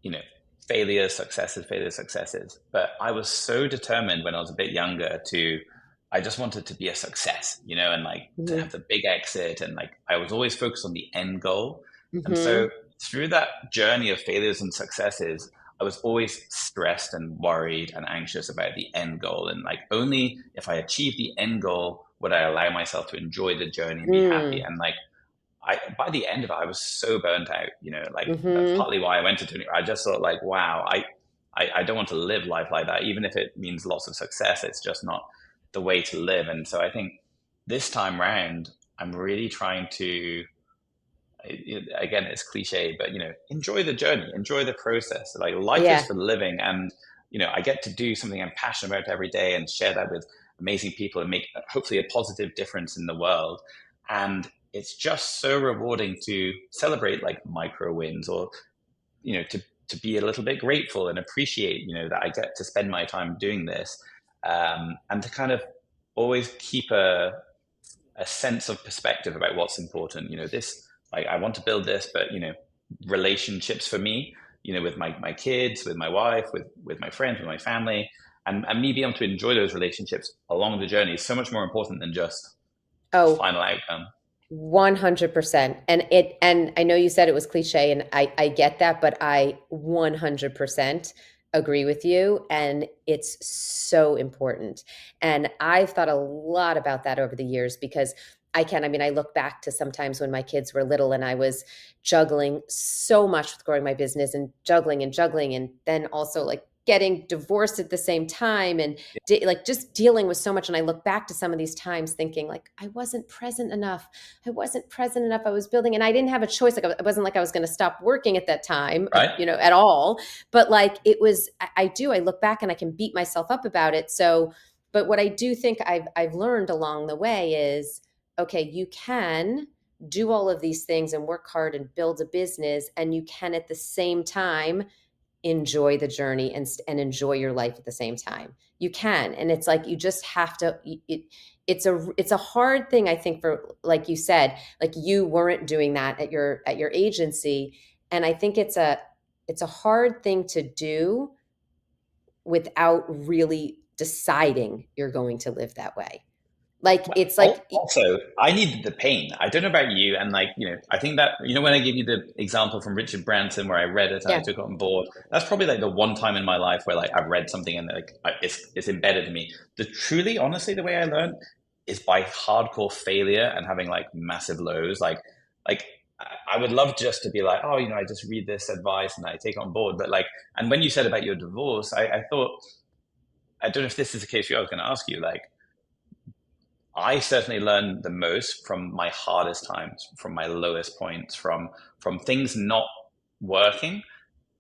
Speaker 2: you know, failures, successes. But I was so determined when I was a bit younger I just wanted to be a success, and like to have
Speaker 1: Mm-hmm.
Speaker 2: the big exit. And like, I was always focused on the end goal. And so
Speaker 1: Mm-hmm.
Speaker 2: through that journey of failures and successes, I was always stressed and worried and anxious about the end goal. And like, only if I achieved the end goal would I allow myself to enjoy the journey and be happy.
Speaker 1: Mm.
Speaker 2: And like, by the end of it, I was so burnt out. Like that's
Speaker 1: Mm-hmm.
Speaker 2: partly why I went into it. I just thought like, wow, I don't want to live life like that. Even if it means lots of success, it's just not the way to live. And so I think this time round, I'm really trying to. Again, it's cliche, but enjoy the journey, enjoy the process. Like life is
Speaker 1: Yeah.
Speaker 2: for the living, and I get to do something I'm passionate about every day and share that with amazing people and make hopefully a positive difference in the world. And it's just so rewarding to celebrate like micro wins, or to be a little bit grateful and appreciate that I get to spend my time doing this, and to kind of always keep a sense of perspective about what's important. This, like, I want to build this, but relationships for me, with my kids, with my wife, with my friends, with my family, and me being able to enjoy those relationships along the journey is so much more important than just the
Speaker 1: Oh,
Speaker 2: final outcome.
Speaker 1: 100%. And I know you said it was cliche, and I get that, but I 100% agree with you. And it's so important. And I've thought a lot about that over the years, because I look back to sometimes when my kids were little and I was juggling so much with growing my business and juggling, and then also like getting divorced at the same time, and like just dealing with so much. And I look back to some of these times thinking like, I wasn't present enough. I wasn't present enough. I was building, and I didn't have a choice. Like it wasn't like I was going to stop working at that time,
Speaker 2: Right.
Speaker 1: at all. But like it was, I look back and I can beat myself up about it. So, but what I do think I've learned along the way is, okay, you can do all of these things and work hard and build a business, and you can at the same time enjoy the journey and enjoy your life at the same time. You can. And it's like you just have to it's a hard thing, I think, for, like you said, like you weren't doing that at your agency. And I think it's a hard thing to do without really deciding you're going to live that way. Like
Speaker 2: Well,
Speaker 1: it's like
Speaker 2: also, I needed the pain. I don't know about you, and like I think that when I give you the example from Richard Branson where I read it and I
Speaker 1: yeah.
Speaker 2: took it on board, that's probably like the one time in my life where like I've read something and like it's embedded in me. The truly, honestly, the way I learned is by hardcore failure and having like massive lows. Like I would love just to be like, oh, I just read this advice and I take it on board. But like, and when you said about your divorce, I thought, I don't know if this is the case for you. I was going to ask you, like, I certainly learned the most from my hardest times, from my lowest points, from things not working.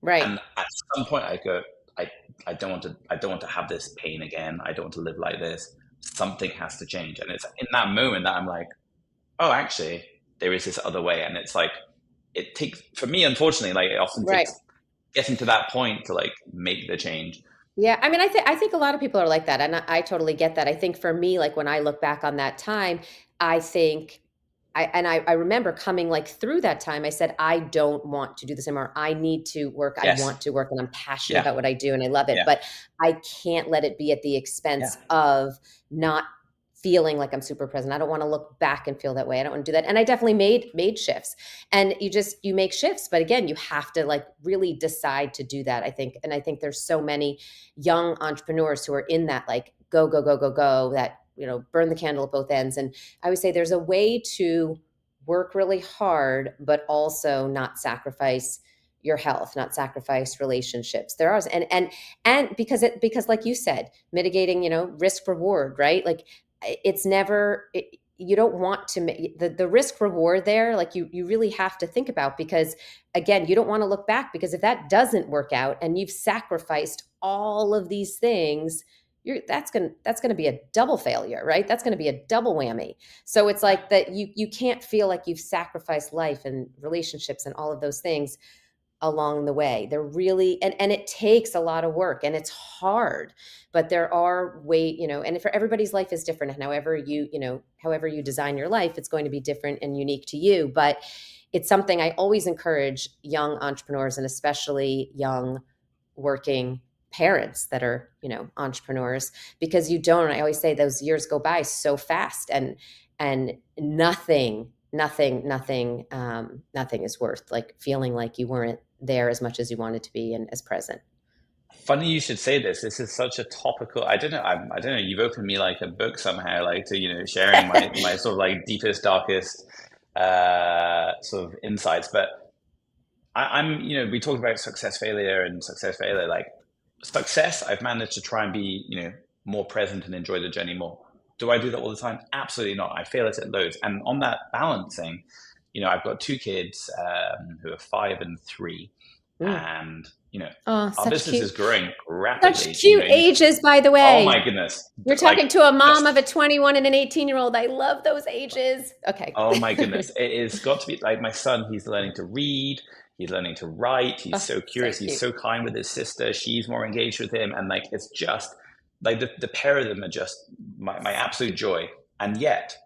Speaker 1: Right.
Speaker 2: And at some point, I go, I I don't want to have this pain again. I don't want to live like this. Something has to change. And it's in that moment that I'm like, oh, actually, there is this other way. And it's like, it takes, for me, unfortunately, like it often
Speaker 1: Right.
Speaker 2: takes getting to that point to like make the change.
Speaker 1: Yeah, I mean, I think a lot of people are like that, and I totally get that. I think for me, like when I look back on that time, I think I remember coming like through that time. I said, I don't want to do this anymore. I need to work. I
Speaker 2: Yes.
Speaker 1: want to work, and I'm passionate
Speaker 2: Yeah.
Speaker 1: about what I do, and I love it.
Speaker 2: Yeah.
Speaker 1: But I can't let it be at the
Speaker 2: Yeah.
Speaker 1: expense of not feeling like I'm super present. I don't want to look back and feel that way. I don't want to do that. And I definitely made shifts. And you make shifts, but again, you have to like really decide to do that, I think. And I think there's so many young entrepreneurs who are in that like go go go go go that burn the candle at both ends. And I would say there's a way to work really hard but also not sacrifice your health, not sacrifice relationships. There are, and because like you said, mitigating, risk reward, right? Like it's never you don't want to make the risk reward there, like you really have to think about, because again, you don't want to look back, because if that doesn't work out and you've sacrificed all of these things, that's going to be a double failure, right? That's going to be a double whammy. So it's like that you can't feel like you've sacrificed life and relationships and all of those things along the way. They're really, and it takes a lot of work and it's hard, but there are and for everybody's life is different. And however you design your life, it's going to be different and unique to you. But it's something I always encourage young entrepreneurs, and especially young working parents that are, entrepreneurs, because I always say those years go by so fast, and nothing is worth like feeling like you weren't there as much as you wanted to be and as present.
Speaker 2: Funny you should say this. This is such a topical. I don't know. I don't know. You've opened me like a book somehow, like to sharing my sort of like deepest, darkest sort of insights. But I'm we talked about success failure and success failure. Like success, I've managed to try and be more present and enjoy the journey more. Do I do that all the time? Absolutely not. I fail at it loads. And on that balancing, I've got two kids who are 5 and 3,
Speaker 1: Mm.
Speaker 2: and
Speaker 1: Oh,
Speaker 2: our
Speaker 1: such
Speaker 2: business
Speaker 1: cute,
Speaker 2: is growing rapidly.
Speaker 1: such cute ages, by the
Speaker 2: Oh
Speaker 1: way.
Speaker 2: my goodness,
Speaker 1: You're
Speaker 2: like
Speaker 1: talking to a mom of
Speaker 2: just
Speaker 1: a 21 and an 18-year-old. I love those ages. Okay.
Speaker 2: oh my goodness, it is got to be like my son. He's learning to read. He's learning to write. He's
Speaker 1: Oh,
Speaker 2: so
Speaker 1: so
Speaker 2: curious. He's
Speaker 1: cute.
Speaker 2: so kind with his sister. She's more engaged with him, and like it's just like the pair of them are just my absolute joy. And yet,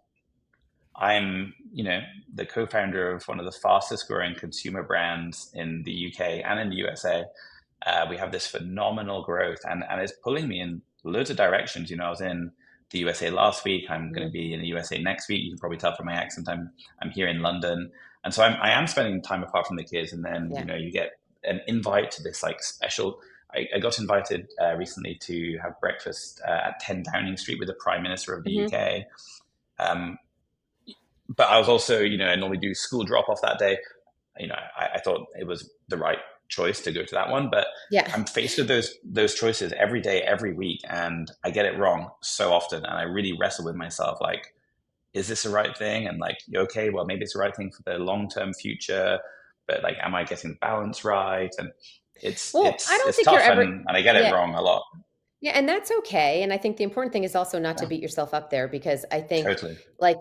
Speaker 2: I'm the co-founder of one of the fastest growing consumer brands in the UK and in the USA. We have this phenomenal growth, and it's pulling me in loads of directions. I was in the USA last week. I'm going to
Speaker 1: Mm.
Speaker 2: be in the USA next week. You can probably tell from my accent. I'm here in London, and so I am spending time apart from the kids. And then
Speaker 1: Yeah.
Speaker 2: you get an invite to this like special. I got invited recently to have breakfast at 10 Downing Street with the Prime Minister of the
Speaker 1: Hmm.
Speaker 2: UK. Um, but I was also, I normally do school drop off that day. I thought it was the right choice to go to that one, but
Speaker 1: Yeah.
Speaker 2: I'm faced with those choices every day, every week, and I get it wrong so often, and I really wrestle with myself, like, is this the right thing? And like, okay, well, maybe it's the right thing for the long-term future, but like, am I getting the balance right? And it's
Speaker 1: Well, I
Speaker 2: it's
Speaker 1: don't
Speaker 2: it's
Speaker 1: think you're
Speaker 2: tough,
Speaker 1: ever,
Speaker 2: and I get it
Speaker 1: yeah.
Speaker 2: wrong a lot.
Speaker 1: Yeah, and that's okay. And I think the important thing is also not to
Speaker 2: Yeah,
Speaker 1: beat yourself up there, because I think
Speaker 2: totally,
Speaker 1: like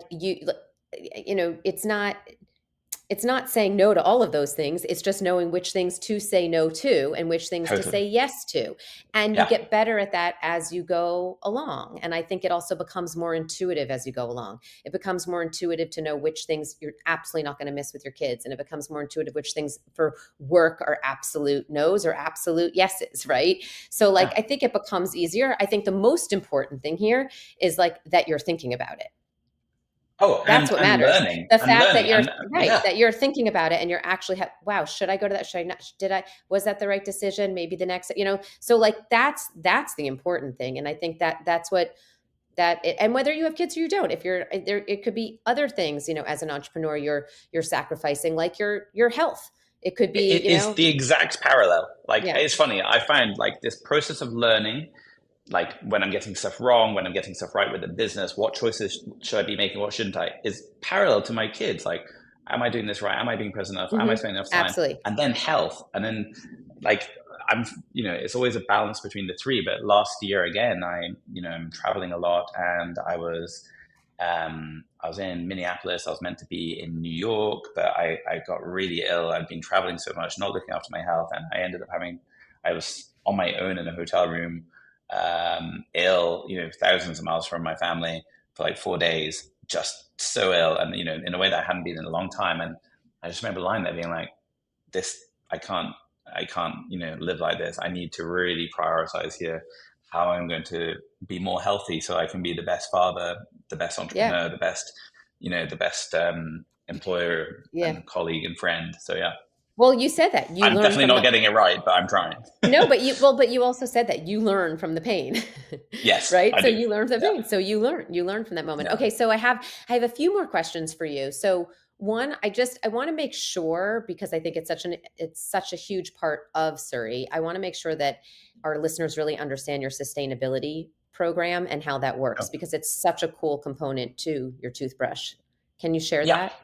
Speaker 1: it's not saying no to all of those things. It's just knowing which things to say no to and which things to
Speaker 2: totally.
Speaker 1: say yes to. And you
Speaker 2: Yeah.
Speaker 1: get better at that as you go along. And I think it also becomes more intuitive as you go along. It becomes more intuitive to know which things you're absolutely not going to miss with your kids. And it becomes more intuitive which things for work are absolute no's or absolute yeses, right? So like
Speaker 2: Yeah.
Speaker 1: I think it becomes easier. I think the most important thing here is like that you're thinking about it.
Speaker 2: Oh,
Speaker 1: That's what
Speaker 2: and
Speaker 1: matters.
Speaker 2: learning
Speaker 1: The
Speaker 2: and
Speaker 1: fact that
Speaker 2: learning
Speaker 1: you're
Speaker 2: and
Speaker 1: right,
Speaker 2: yeah.
Speaker 1: that you're thinking about it and you're actually wow, should I go to that? Should I not? Was that the right decision? Maybe the next, so like that's the important thing. And I think that that's what and whether you have kids or you don't, if you're there, it could be other things, as an entrepreneur, you're sacrificing, like your health. It could be,
Speaker 2: It is the exact parallel. Like,
Speaker 1: yeah.
Speaker 2: it's funny. I find like this process of learning, like when I'm getting stuff wrong, when I'm getting stuff right with the business, what choices should I be making? What shouldn't I? Is parallel to my kids. Like, am I doing this right? Am I being present enough? Am I spending enough time?
Speaker 1: Absolutely.
Speaker 2: And then health. And then like, it's always a balance between the three. But last year again, I'm traveling a lot, and I was in Minneapolis. I was meant to be in New York, but I got really ill. I'd been traveling so much, not looking after my health, and I was on my own in a hotel room, ill, thousands of miles from my family for like 4 days, just so ill, and in a way that I hadn't been in a long time. And I just remember lying there being like, this, I can't, live like this. I need to really prioritize here how I'm going to be more healthy so I can be the best father, the best entrepreneur,
Speaker 1: Yeah.
Speaker 2: the best employer
Speaker 1: Yeah.
Speaker 2: and colleague and friend. So yeah.
Speaker 1: Well, you said that
Speaker 2: I'm definitely not getting it right, but I'm trying.
Speaker 1: No, but you also said that you learn from the pain.
Speaker 2: Yes.
Speaker 1: Right?
Speaker 2: I
Speaker 1: So
Speaker 2: do.
Speaker 1: you learn from the
Speaker 2: Yeah.
Speaker 1: pain. So you learn from that moment.
Speaker 2: Yeah.
Speaker 1: Okay. So I have a few more questions for you. So one, I want to make sure, because I think it's such a huge part of SURI. I want to make sure that our listeners really understand your sustainability program and how that works,
Speaker 2: Oh.
Speaker 1: because it's such a cool component to your toothbrush. Can you share
Speaker 2: Yeah.
Speaker 1: that?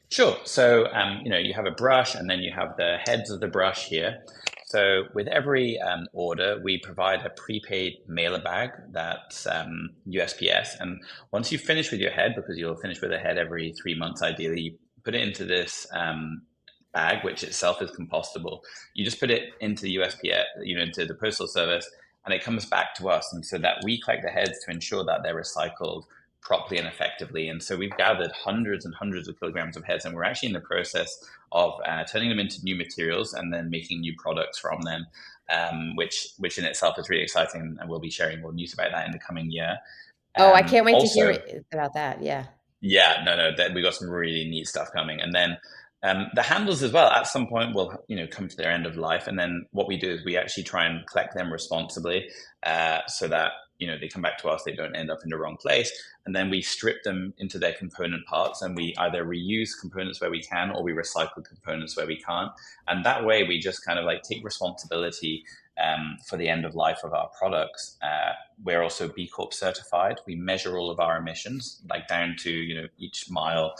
Speaker 2: Sure. So, you have a brush, and then you have the heads of the brush here. So with every order, we provide a prepaid mailer bag that's USPS. And once you finish with your head, because you'll finish with a head every 3 months, ideally, you put it into this bag, which itself is compostable. You just put it into the USPS, into the postal service, and it comes back to us. And so that we collect the heads to ensure that they're recycled properly and effectively. And so we've gathered hundreds and hundreds of kilograms of heads, and we're actually in the process of turning them into new materials and then making new products from them, which in itself is really exciting, and we'll be sharing more news about that in the coming year.
Speaker 1: Oh, I can't wait to hear
Speaker 2: Also,
Speaker 1: about that. Yeah.
Speaker 2: yeah, no, we got some really neat stuff coming, and then the handles as well. At some point, will come to their end of life, and then what we do is we actually try and collect them responsibly, so that they come back to us. They don't end up in the wrong place, and then we strip them into their component parts, and we either reuse components where we can, or we recycle components where we can't. And that way, we just kind of like take responsibility for the end of life of our products. We're also B Corp certified. We measure all of our emissions, like down to each mile,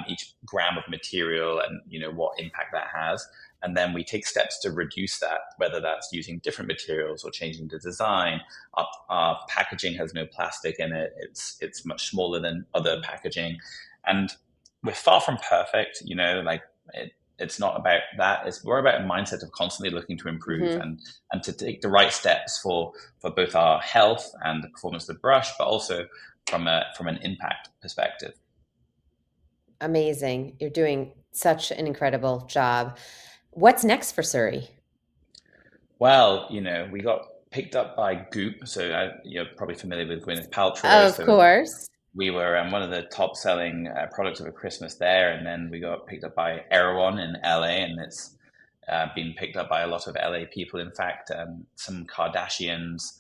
Speaker 2: each gram of material, and what impact that has. And then we take steps to reduce that, whether that's using different materials or changing the design. Our packaging has no plastic in it. It's much smaller than other packaging, and we're far from perfect. It's not about that. We're about a mindset of constantly looking to improve, and to take the right steps for both our health and the performance of the brush, but also from an impact perspective.
Speaker 1: Amazing. You're doing such an incredible job. What's next for SURI?
Speaker 2: Well, we got picked up by Goop, so you're probably familiar with Gwyneth Paltrow.
Speaker 1: Of course.
Speaker 2: We were one of the top selling products over Christmas there, and then we got picked up by Erewhon in LA, and it's been picked up by a lot of LA people. In fact, some Kardashians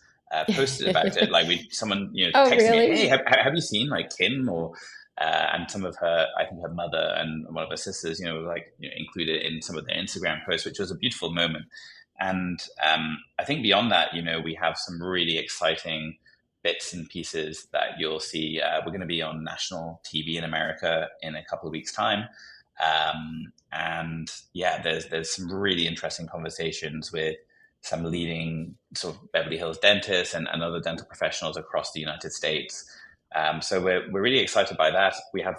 Speaker 2: posted about it. Like someone
Speaker 1: Oh,
Speaker 2: texted
Speaker 1: really?
Speaker 2: me, "Hey, have you seen like Kim or?" And some of her, I think her mother and one of her sisters, included in some of their Instagram posts, which was a beautiful moment. And I think beyond that, we have some really exciting bits and pieces that you'll see. We're going to be on national TV in America in a couple of weeks' time. And yeah, there's some really interesting conversations with some leading sort of Beverly Hills dentists and other dental professionals across the United States. So we're really excited by that. We have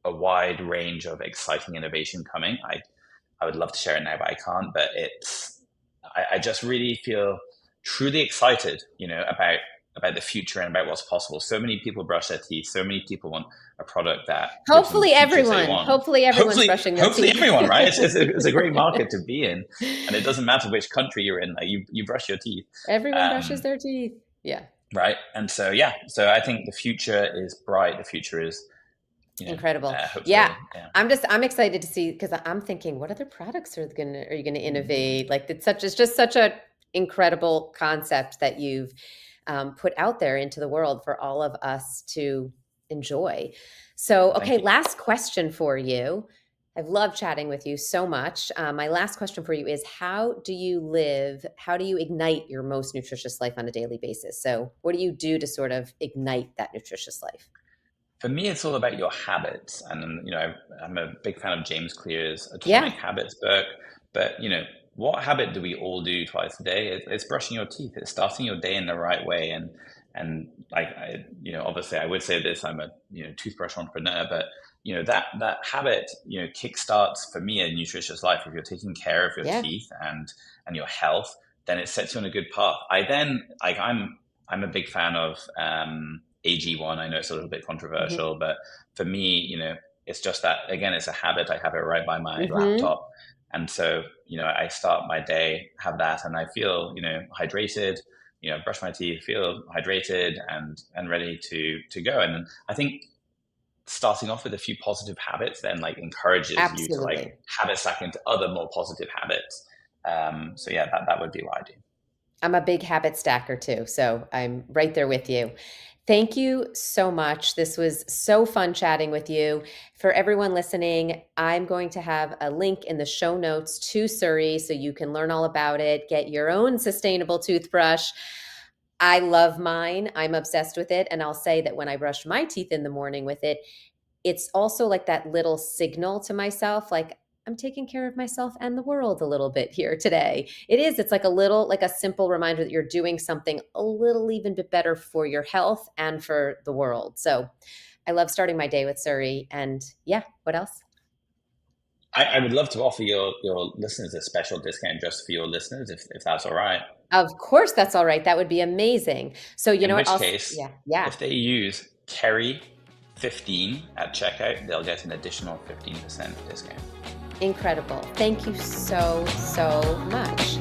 Speaker 2: a wide range of exciting innovation coming. I would love to share it now, but I can't. But I just really feel truly excited, about the future and about what's possible. So many people brush their teeth. So many people want a product that
Speaker 1: hopefully everyone's brushing their teeth.
Speaker 2: Hopefully everyone, right? It's a great market to be in, and it doesn't matter which country you're in. Like you brush your teeth.
Speaker 1: Everyone brushes their teeth. Yeah.
Speaker 2: Right. And so, so I think the future is bright. The future is
Speaker 1: incredible. Yeah. I'm excited to see, because I'm thinking, what other products are you going to innovate? Like it's just such a incredible concept that you've put out there into the world for all of us to enjoy. So,
Speaker 2: Thank
Speaker 1: okay,
Speaker 2: you.
Speaker 1: last question for you. I've loved chatting with you so much. My last question for you is, how do you ignite your most nutritious life on a daily basis? So what do you do to sort of ignite that nutritious life?
Speaker 2: For me, it's all about your habits. And, I'm a big fan of James Clear's
Speaker 1: Yeah.
Speaker 2: Atomic Habits book. But, what habit do we all do twice a day? It's brushing your teeth. It's starting your day in the right way. And like, obviously I would say this, I'm a, toothbrush entrepreneur, but, that habit, kickstarts for me a nutritious life. If you're taking care of your
Speaker 1: Yeah.
Speaker 2: teeth and your health, then it sets you on a good path. I'm a big fan of, AG1. I know it's a little bit
Speaker 1: Hmm.
Speaker 2: controversial, but for me, it's just that, again, it's a habit. I have it right by my
Speaker 1: Hmm.
Speaker 2: laptop. And so, I start my day, have that, and I feel, hydrated, brush my teeth, feel hydrated and ready to go. And then I think starting off with a few positive habits then like encourages you to like
Speaker 1: Absolutely.
Speaker 2: habit stack into other more positive habits. So yeah, that would be what I do.
Speaker 1: I'm a big habit stacker too, so I'm right there with you. Thank you so much. This was so fun chatting with you. For everyone listening, I'm going to have a link in the show notes to SURI so you can learn all about it, get your own sustainable toothbrush. I love mine. I'm obsessed with it. And I'll say that when I brush my teeth in the morning with it, it's also like that little signal to myself, like, I'm taking care of myself and the world a little bit here today. It's like a simple reminder that you're doing something a little even bit better for your health and for the world. So I love starting my day with Suri. And yeah, what else?
Speaker 2: I would love to offer your listeners a special discount just for your listeners, if that's all right.
Speaker 1: Of course, that's all right. That would be amazing. So you
Speaker 2: In
Speaker 1: know what?
Speaker 2: which case,
Speaker 1: Yeah.
Speaker 2: if they use Keri 15 at checkout, they'll get an additional 15% discount.
Speaker 1: Incredible. Thank you so, so much.